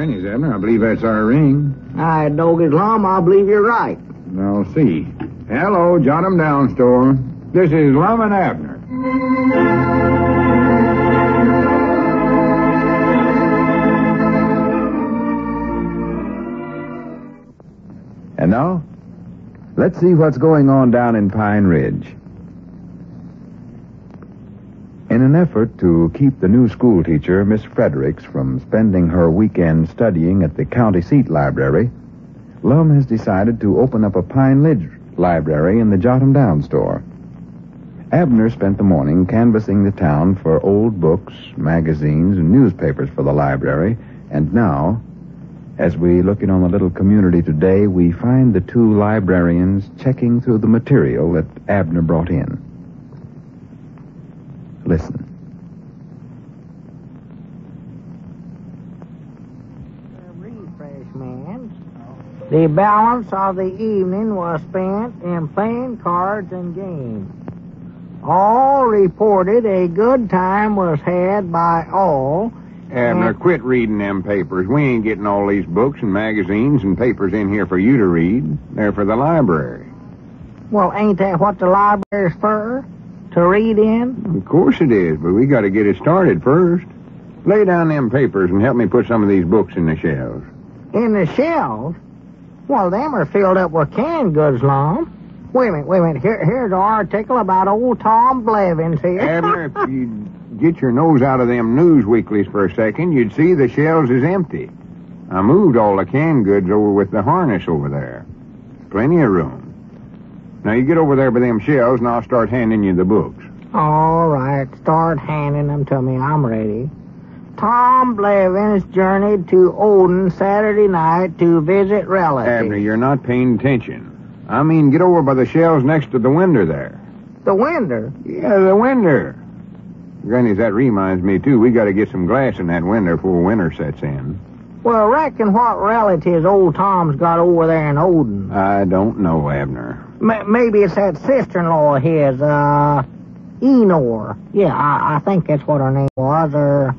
Granny's, Abner. I believe that's our ring. I dog his Lum. I believe you're right. I'll see. Hello, jot'em down store. This is Lum and Abner. And now, let's see what's going on down in Pine Ridge. In an effort to keep the new school teacher, Miss Fredericks, from spending her weekend studying at the county seat library, Lum has decided to open up a Pine Ridge library in the Jot'em Down store. Abner spent the morning canvassing the town for old books, magazines, and newspapers for the library, and now, as we look in on the little community today, we find the two librarians checking through the material that Abner brought in. Listen. Refreshments. The balance of the evening was spent in playing cards and games. All reported a good time was had by all. Abner, quit reading them papers. We ain't getting all these books and magazines and papers in here for you to read. They're for the library. Well, ain't that what the library's for? To read in? Of course it is, but we got to get it started first. Lay down them papers and help me put some of these books in the shelves. In the shelves? Well, them are filled up with canned goods, Lum. Wait a minute. Here's an article about old Tom Blevins here. Abner, if you get your nose out of them news weeklies for a second, you'd see the shelves is empty. I moved all the canned goods over with the harness over there. Plenty of room. Now, you get over there by them shelves, and I'll start handing you the books. All right, start handing them to me. I'm ready. Tom Blevins journeyed to Odin Saturday night to visit relatives. Abner, you're not paying attention. I mean, get over by the shelves next to the window there. The window? Yeah, the window. Granny, that reminds me, too. We got to get some glass in that window before winter sets in. Well, reckon what relatives old Tom's got over there in Odin? I don't know, Abner. Maybe it's that sister-in-law of his, Enor. Yeah, I think that's what her name was, or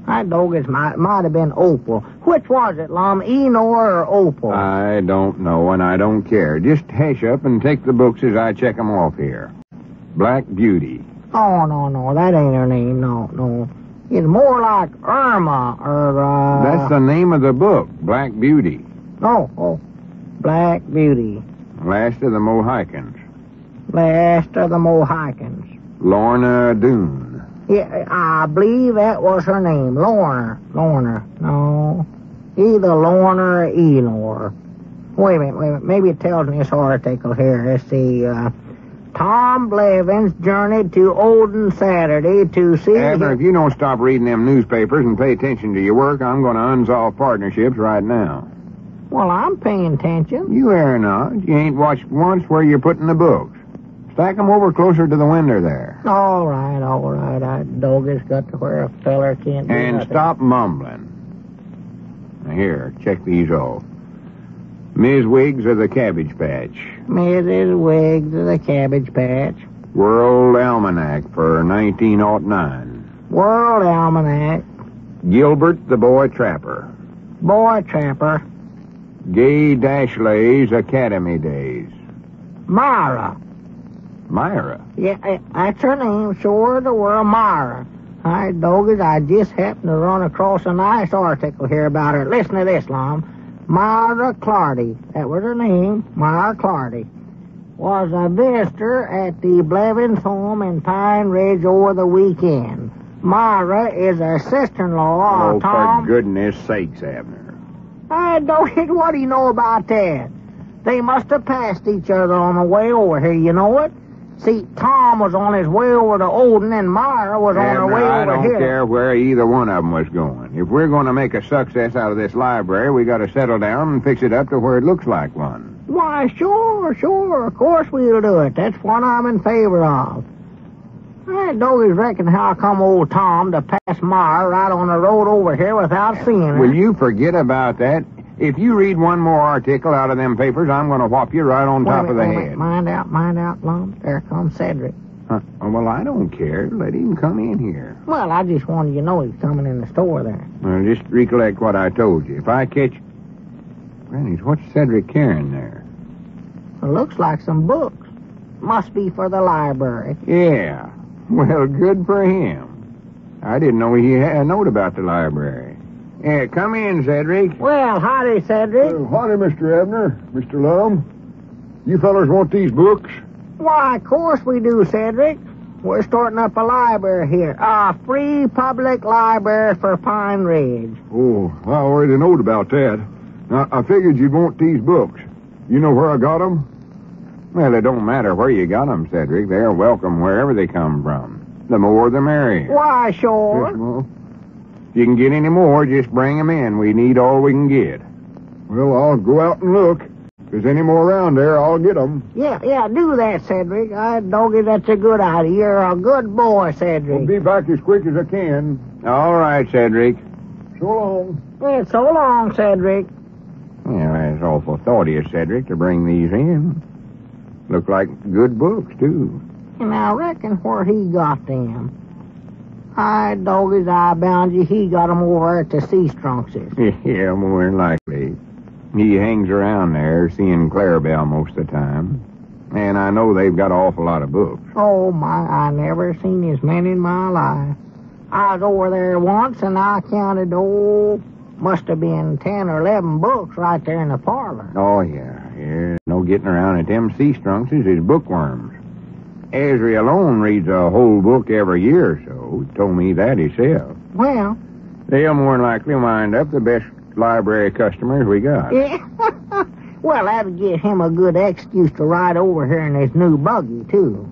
I dog it might have been Opal. Which was it, Lum, Enor or Opal? I don't know, and I don't care. Just hush up and take the books as I check them off here. Black Beauty. Oh, no, that ain't her name, no. It's more like Irma, or, That's the name of the book, Black Beauty. Oh, Black Beauty. Last of the Mohicans. Last of the Mohicans. Lorna Doone. Yeah, I believe that was her name, Lorna. No, either Lorna or Enor. Wait a minute. Maybe it tells me this article here. Let's see, Tom Blevins journeyed to Odin Saturday to see... Abner, if you don't stop reading them newspapers and pay attention to your work, I'm going to unsolve partnerships right now. Well, I'm paying attention. You are not. You ain't watched once where you're putting the books. Stack them over closer to the window there. All right. I dog has got to where a feller can't do And nothing. stop mumbling. Now, here, check these off. Ms. Wiggs of the Cabbage Patch. Mrs. Wiggs of the Cabbage Patch. World Almanac for 1909. World Almanac. Gilbert the Boy Trapper. Boy Trapper. Gay Dashley's Academy Days. Myra. Myra? Yeah, that's her name, sure, the world, Myra. All right, doggies, I just happened to run across a nice article here about her. Listen to this, Lum. Myra Clardy, that was her name, Myra Clardy, was a visitor at the Blevins home in Pine Ridge over the weekend. Myra is a sister-in-law of Tom... Oh, for goodness sakes, Abner. Doggies, what do you know about that? They must have passed each other on the way over here, you know it? See, Tom was on his way over to Odin, and Myra was on her way over I don't here. care where either one of them was going. If we're going to make a success out of this library, we got to settle down and fix it up to where it looks like one. Why, sure. Of course we'll do it. That's what I'm in favor of. I don't reckon how come old Tom to pass Myra right on the road over here without seeing her. Will you forget about that? If you read one more article out of them papers, I'm going to whop you right on top of the head. Mind out, Lum. There comes Cedric. Well, I don't care. Let him come in here. Well, I just wanted you to know he's coming in the store there. Well, just recollect what I told you. If I catch... Granny's, what's Cedric carrying there? It looks like some books. Must be for the library. Yeah. Well, good for him. I didn't know he had a note about the library. Yeah, come in, Cedric. Well, howdy, Cedric. Howdy, Mr. Abner, Mr. Lum. You fellas want these books? Why, of course we do, Cedric. We're starting up a library here. A free public library for Pine Ridge. Oh, I already knowed about that. I figured you'd want these books. You know where I got them? Well, it don't matter where you got 'em, Cedric. They're welcome wherever they come from. The more, the merrier. Why, sure. Yes, well, If you can get any more, just bring 'em in. We need all we can get. well, I'll go out and look. If there's any more around there, I'll get them. Yeah, do that, Cedric. Doggy, that's a good idea. You're a good boy, Cedric. I'll be back as quick as I can. All right, Cedric. So long. Yeah, so long, Cedric. Well, that's awful thought of you, Cedric, to bring these in. Look like good books, too. And I reckon where he got them. Doggies, I bound you, he got 'em over at the Sea Strunkses. Yeah, more than likely. He hangs around there, seeing Clarabelle most of the time. And I know they've got an awful lot of books. Oh, my, I never seen as many in my life. I was over there once, and I counted, must have been 10 or 11 books right there in the parlor. Oh, yeah. No getting around at them sea strunkses is bookworms. Ezra alone reads a whole book every year or so. He told me that himself. Well, They'll more than likely wind up the best library customers we got. yeah. Well, that'll give him a good excuse to ride over here in his new buggy, too.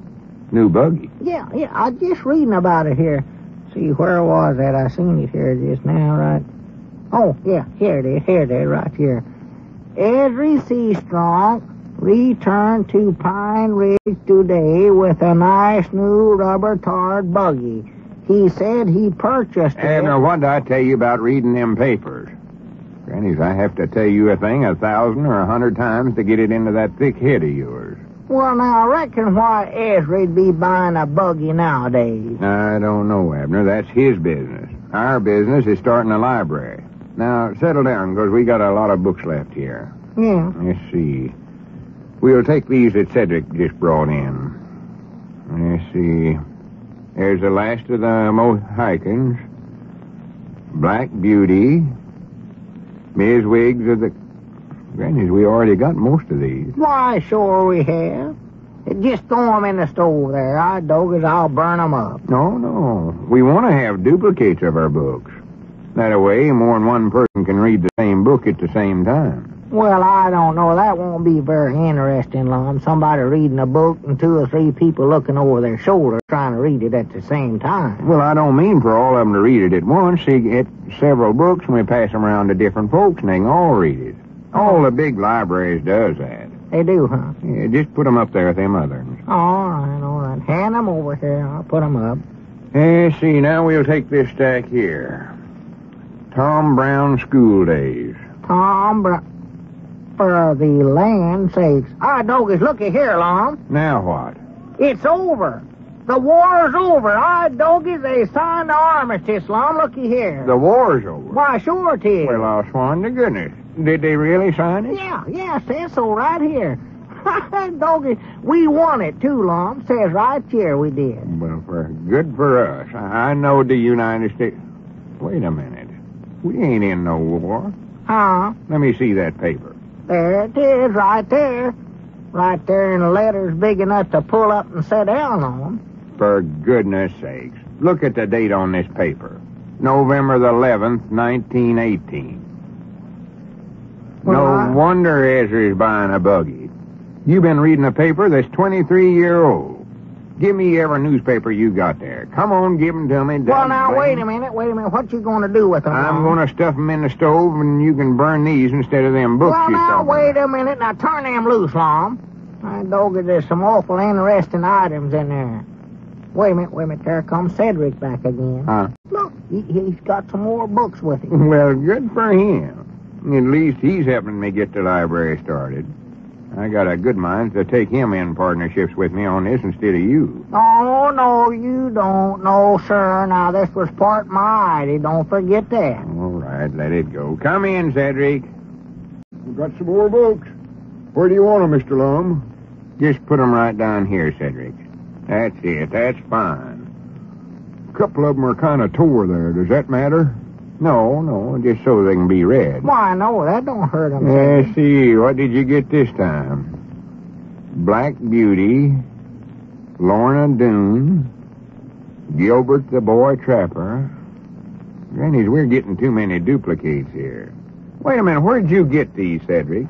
New buggy. Yeah, I was just reading about it here. See, where was that? I seen it here just now, right? Oh, yeah, here it is, right here. Ezra C. Strunk returned to Pine Ridge today with a nice new rubber-tarred buggy. He said he purchased it. Abner, what did I tell you about reading them papers? Granny's, I have to tell you a thing 1,000 or 100 times to get it into that thick head of yours. Well, now, I reckon why Ezra'd be buying a buggy nowadays. I don't know, Abner. That's his business. Our business is starting a library. Now, settle down, because we got a lot of books left here. Yeah. Let's see. We'll take these that Cedric just brought in. Let's see. There's the last of the Mohicans. Black Beauty. Ms. Wiggs of the... Granny's, we already got most of these. Why, sure we have. Just throw 'em in the stove there. Doggies, I'll burn 'em up. No. We want to have duplicates of our books. That way, more than one person can read the same book at the same time. Well, I don't know. That won't be very interesting, Lum. Somebody reading a book and 2 or 3 people looking over their shoulder trying to read it at the same time. Well, I don't mean for all of them to read it at once. You get several books and we pass them around to different folks and they can all read it. All the big libraries does that. They do, huh? Yeah, just put them up there with them others. All right. Hand 'em over here. I'll put 'em up. Let's see, now we'll take this stack here. Tom Brown School Days. Tom Brown. For the land sakes. Doggies, looky here, Lum. Now what? It's over. The war's over. Doggies, they signed the armistice, Lum. Looky here. The war's over. Why, sure it is. Well, I'll swan to goodness. Did they really sign it? Yeah, says so right here. Doggies, we won it too, Lum. Says right here we did. Well, good for us. I know the United States... Wait a minute. We ain't in no war. Huh? Let me see that paper. There it is, right there. Right there in the letters big enough to pull up and sit down on. For goodness sakes. Look at the date on this paper. November the 11th, 1918. No wonder Ezra's buying a buggy. You've been reading a paper that's 23-year-old. Give me every newspaper you got there. Come on, give them to me. Well, now, wait a minute. What you going to do with them? I'm going to stuff them in the stove, and you can burn these instead of them books well, you're now, talking wait about. a minute. Now, turn them loose, Lum. Doggy, there's some awful interesting items in there. Wait a minute. There comes Cedric back again. Huh? Look, he's got some more books with him. Well, good for him. At least he's helping me get the library started. I got a good mind to take him in partnerships with me on this instead of you. Oh, no, you don't. No, sir. Now, this was part my idea. Don't forget that. All right, let it go. Come in, Cedric. We've got some more books. Where do you want them, Mr. Lum? Just put 'em right down here, Cedric. That's it. That's fine. A couple of them are kind of tore there. Does that matter? No, just so they can be read. Why, no, that don't hurt him. Let's see. What did you get this time? Black Beauty, Lorna Doone, Gilbert the Boy Trapper. Grannies, we're getting too many duplicates here. Wait a minute. Where'd you get these, Cedric?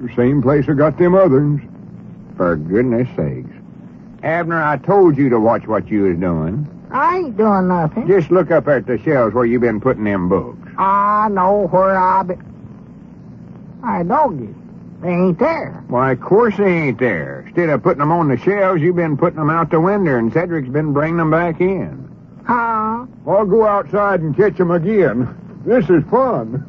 The same place I got them others. For goodness sakes. Abner, I told you to watch what you was doing. I ain't doing nothing. Just look up at the shelves where you been putting them books. I know where I been. I doggy. They ain't there. Why, of course they ain't there. Instead of putting them on the shelves, you've been putting them out the window, and Cedric's been bringing them back in. Huh? I'll go outside and catch them again. This is fun.